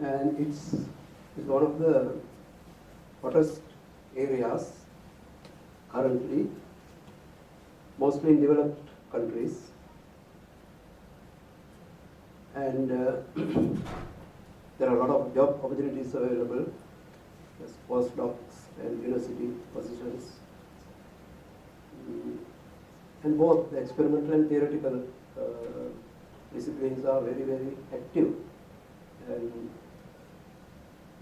and it's one of the hottest areas currently, mostly in developed countries. And there are a lot of job opportunities available as postdocs and university positions. And both the experimental and theoretical disciplines are very, very active. And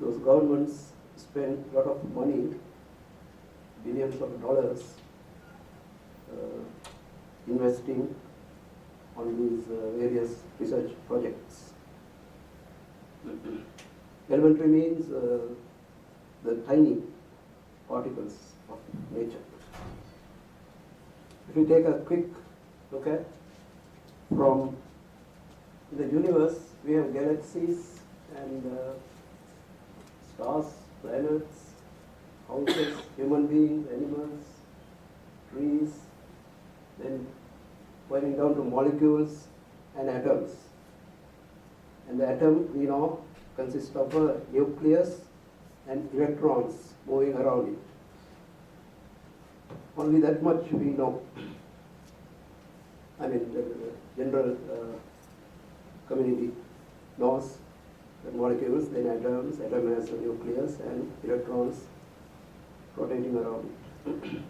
those governments spend a lot of money, billions of dollars, investing on these various research projects. Elementary means the tiny particles of nature. If we take a quick look at from the universe, we have galaxies and stars, planets, houses, human beings, animals, trees, then going down to molecules and atoms. And the atom, we know, consists of a nucleus and electrons moving around it. Only that much we know. I mean, the general community knows the molecules, then atoms, atom has a nucleus and electrons rotating around it.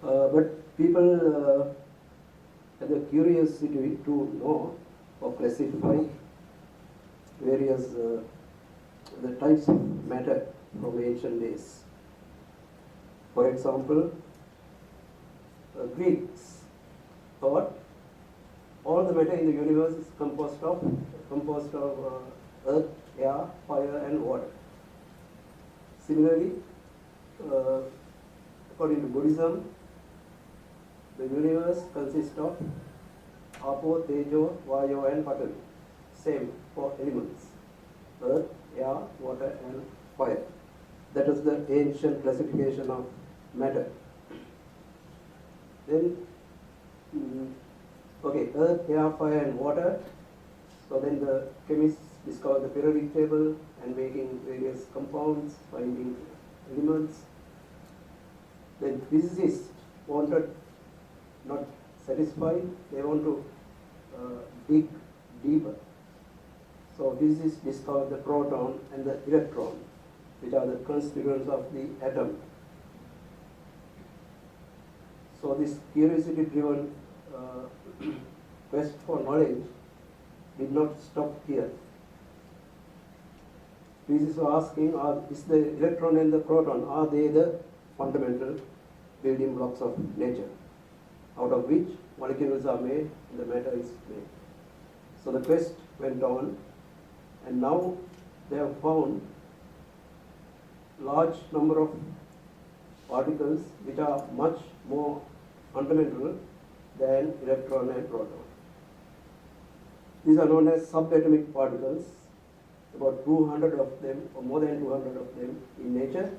But people have the curiosity to know or classify various the types of matter from ancient days. For example, Greeks thought all the matter in the universe is composed of earth, air, fire, and water. Similarly, according to Buddhism, the universe consists of Apo, Tejo, Vayo, and Patavi. Same for elements: earth, air, water, and fire. That is the ancient classification of matter. Then, earth, air, fire, and water. So then the chemists discovered the periodic table and making various compounds, finding elements. Then physicists wanted, not satisfied, they want to dig deeper. So physicists discovered the proton and the electron, which are the constituents of the atom. So this curiosity-driven quest for knowledge did not stop here. Physicists were asking, is the electron and the proton, are they the fundamental building blocks of nature, out of which molecules are made and the matter is made? So the quest went on, and now they have found large number of particles which are much more fundamental than electron and proton. These are known as subatomic particles, about 200 of them, or more than 200 of them in nature.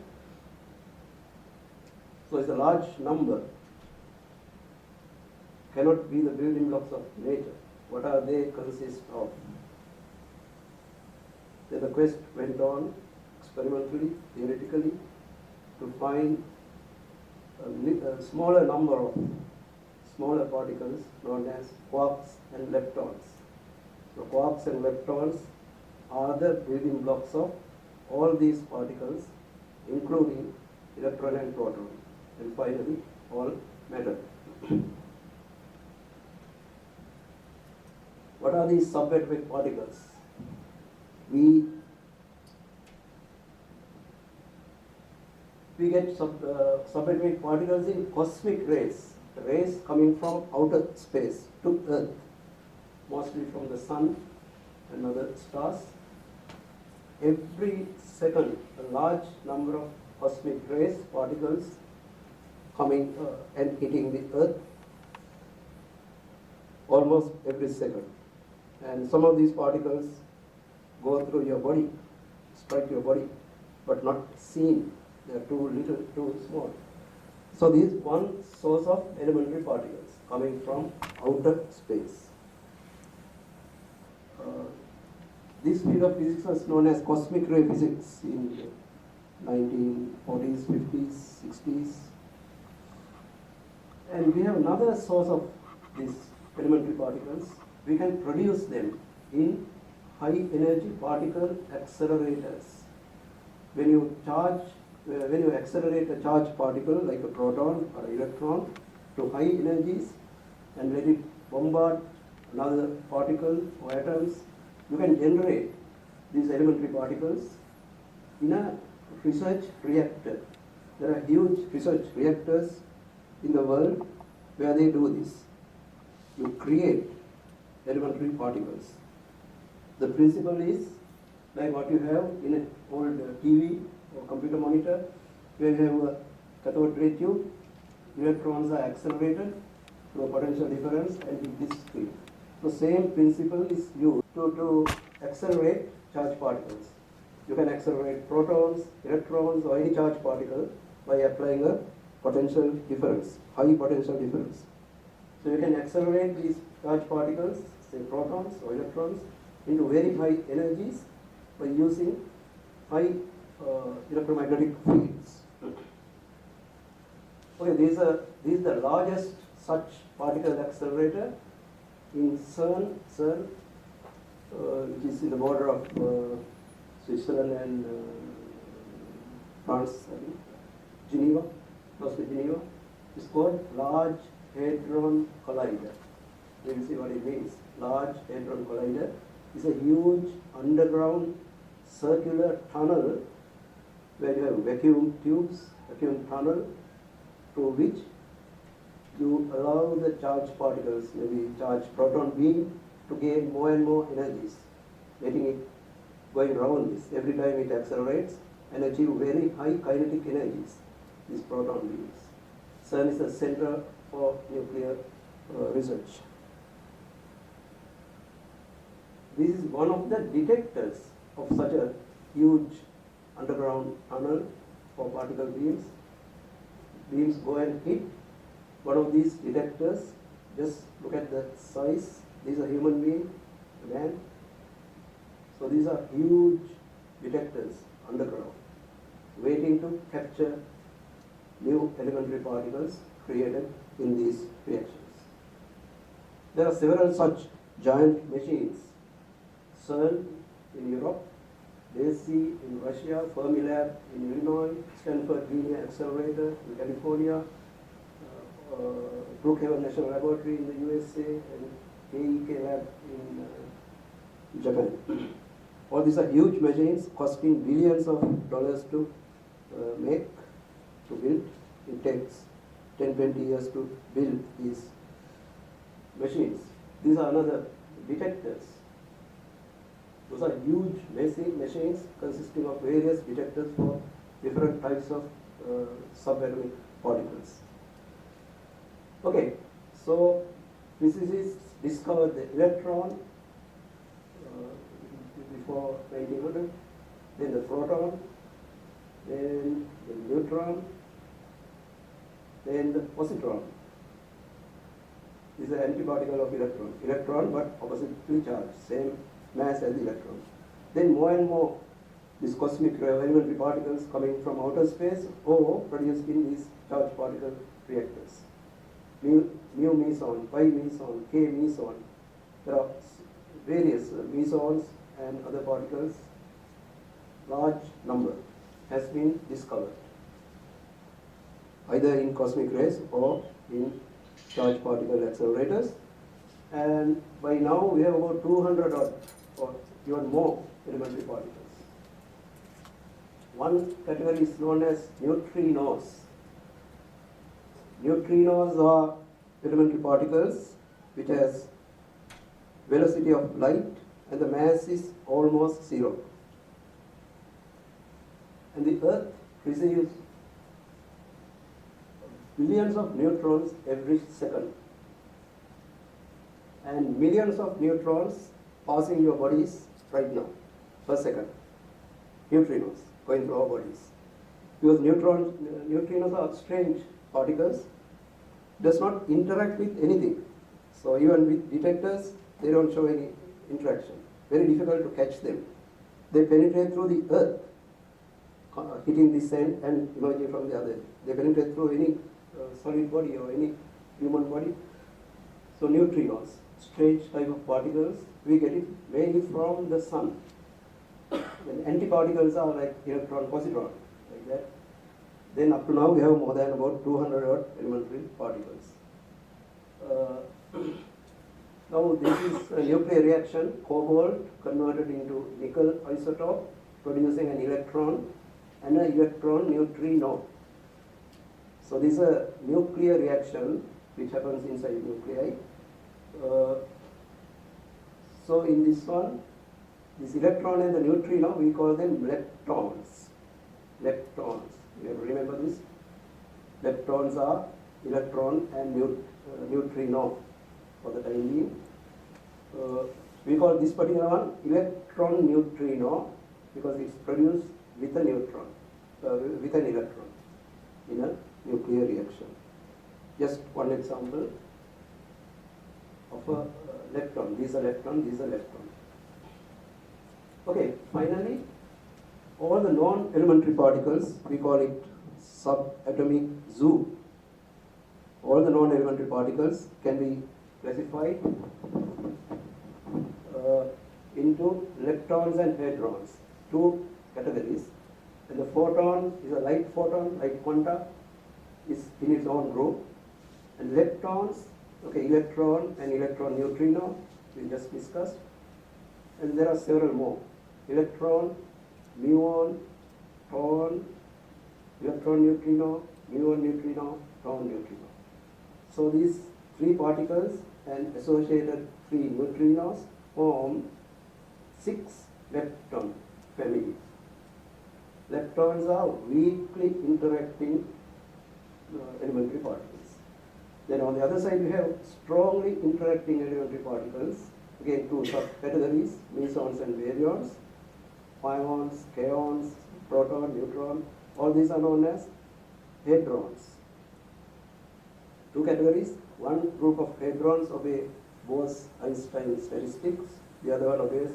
So it's a large number. Cannot be the building blocks of nature. What are they consist of? Then the quest went on experimentally, theoretically, to find a smaller number of smaller particles known as quarks and leptons. So quarks and leptons are the building blocks of all these particles, including electron and proton, and finally all matter. What are these subatomic particles? We get subatomic particles in cosmic rays, rays coming from outer space to Earth, mostly from the sun and other stars. Every second, a large number of cosmic rays, particles coming and hitting the Earth, almost every second. And some of these particles go through your body, strike your body, but not seen. They are too little, too small. So this is one source of elementary particles coming from outer space. This field of physics was known as cosmic ray physics in 1940s, 50s, 60s. And we have another source of these elementary particles. We can produce them in high energy particle accelerators. When you accelerate a charged particle like a proton or an electron to high energies and let it bombard another particle or atoms, you can generate these elementary particles in a research reactor. There are huge research reactors in the world where they do this. You create elementary particles. The principle is like what you have in an old TV or computer monitor, where you have a cathode ray tube, electrons are accelerated through a potential difference and hit this field. The same principle is used to accelerate charged particles. You can accelerate protons, electrons, or any charged particle by applying a potential difference, high potential difference. So you can accelerate these charged particles, say protons or electrons, into very high energies by using high electromagnetic fields. Okay, this is the largest such particle accelerator in CERN, which is in the border of Switzerland and France, I think, Geneva, close to Geneva. It's called Large Hadron Collider. You will see what it means. Large Hadron Collider is a huge underground circular tunnel where you have vacuum tubes, vacuum tunnel, through which you allow the charged particles, maybe charged proton beam, to gain more and more energies, letting it going around this. Every time it accelerates and achieve very high kinetic energies, these proton beams. CERN is a center for nuclear research. This is one of the detectors of such a huge underground tunnel for particle beams. Beams go and hit one of these detectors. Just look at the size. This is a human being, a man. So these are huge detectors underground, waiting to capture new elementary particles created in these reactions. There are several such giant machines. CERN in Europe, DESY in Russia, Fermilab in Illinois, Stanford Linear Accelerator in California, Brookhaven National Laboratory in the USA, and AEK Lab in Japan. All these are huge machines costing billions of dollars to make, to build. It takes 10-20 years to build these machines. These are another detectors. Those are huge machines consisting of various detectors for different types of subatomic particles. Okay, so physicists discovered the electron before 1900, then the proton, then the neutron, then the positron. This is an antiparticle of electron. Electron, but oppositely charged, same mass as the electron. Then more and more these cosmic elementary particles coming from outer space or produced in these charged particle reactors. Mu meson, pi meson, k meson. There are various mesons and other particles. Large number has been discovered, either in cosmic rays or in charged particle accelerators. And by now we have about 200 or even more elementary particles. One category is known as neutrinos. Neutrinos are elementary particles which has velocity of light and the mass is almost zero. And the Earth receives billions of neutrons every second. And millions of neutrons passing your bodies right now, per second. Neutrinos going through our bodies. Because neutrinos are strange particles, does not interact with anything. So even with detectors, they don't show any interaction. very difficult to catch them. They penetrate through the earth, hitting this end and emerging from the other. They penetrate through any solid body or any human body. So neutrinos, strange type of particles, we get it mainly from the sun. And antiparticles are like electron, positron, like that. Then up to now we have more than about 200 odd elementary particles. Now this is a nuclear reaction, cobalt converted into nickel isotope, producing an electron and an electron neutrino. So this is a nuclear reaction which happens inside nuclei. So in this one, this electron and the neutrino, we call them leptons. Leptons. You have to remember this. Leptons are electron and neutrino for the time being. We call this particular one electron neutrino because it's produced with a neutron, with an electron in a nuclear reaction. Just one example of a lepton. These are lepton, these are lepton. Okay, finally, all the non-elementary particles, we call it subatomic zoo. All the non-elementary particles can be classified into leptons and hadrons, two categories. And the photon is a light photon, light quanta, is in its own group. And leptons, okay, electron and electron neutrino, we just discussed. And there are several more. Electron, muon, tron, electron neutrino, muon neutrino, tron neutrino. So these three particles and associated three neutrinos form 6 lepton families. Leptons are weakly interacting elementary particles. Then on the other side we have strongly interacting elementary particles. Again, two subcategories, mesons and baryons, pions, kaons, proton, neutron. All these are known as hadrons. Two categories. One group of hadrons obey Bose-Einstein statistics. The other one obeys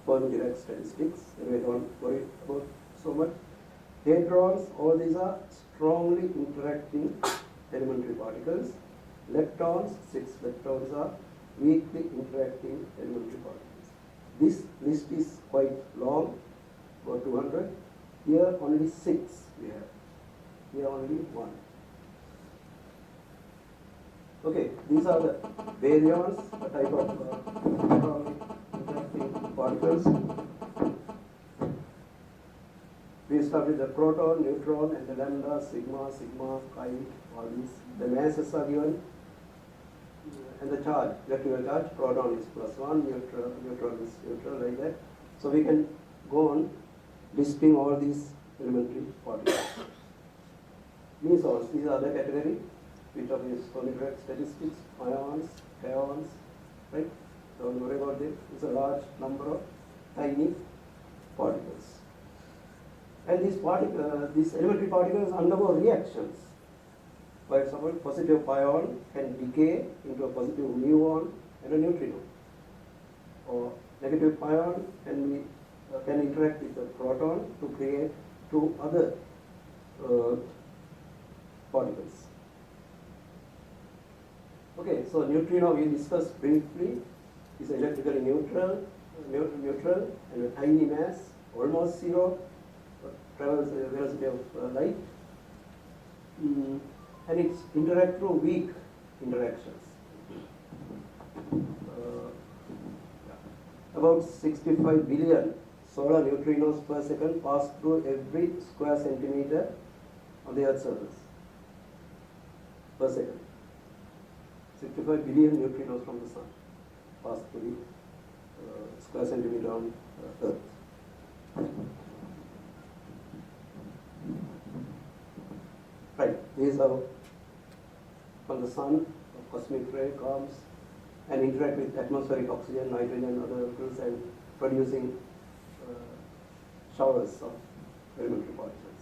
Fermi-Dirac statistics. Anyway, don't worry about so much. Hadrons, all these are strongly interacting elementary particles. Leptons, 6 leptons are weakly interacting elementary particles. This list is quite long, about 200. Here only 6 we have. Here only 1. Okay, these are the baryons, a type of interacting particles. We start with the proton, neutron, and the lambda, sigma, chi, all these. The masses are given, and the charge, electrical charge, proton is +1, neutron is neutral, like that. So we can go on listing all these elementary particles. Mesons, these are the category, which of these Fermi-Dirac statistics, ions, kaons, right? Don't worry about it. It's a large number of tiny particles. And these elementary particles undergo reactions. For example, positive pion can decay into a positive muon and a neutrino. Or negative pion can interact with the proton to create two other particles. Okay, so neutrino we discussed briefly is electrically neutral and a tiny mass, almost zero, travels at the velocity of light, and it's interact through weak interactions. About 65 billion solar neutrinos per second pass through every square centimeter of the Earth's surface per second. 65 billion neutrinos from the sun pass through the square centimeter on Earth. Right, these are from the sun, a cosmic ray comes and interact with atmospheric oxygen, nitrogen, and other molecules and producing showers of elementary particles.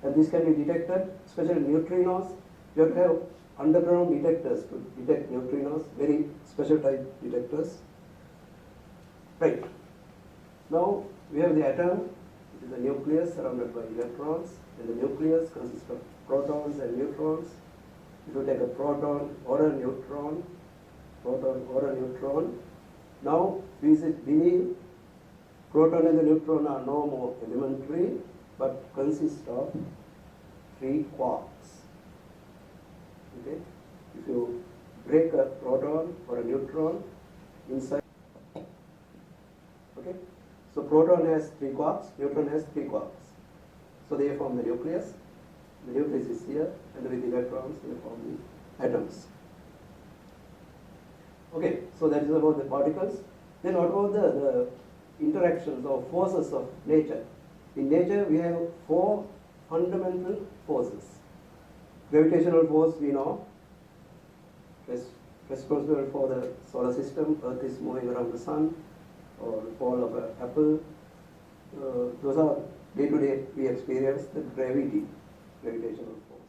And this can be detected, especially neutrinos. You have to have underground detectors to detect neutrinos, very special type detectors. Right. Now we have the atom, it is a nucleus surrounded by electrons, and the nucleus consists of protons and neutrons. If you take a proton or a neutron, now we believe proton and the neutron are no more elementary, but consist of 3 quarks. Okay? If you break a proton or a neutron inside, okay? So proton has 3 quarks, neutron has 3 quarks. So they form the nucleus. The nucleus is here, and with electrons they form the atoms. Okay, so that is about the particles. Then what about the interactions or forces of nature? In nature we have 4 fundamental forces. Gravitational force we know, responsible for the solar system. Earth is moving around the sun, or the fall of an apple. Those are day to day we experience the gravitational force.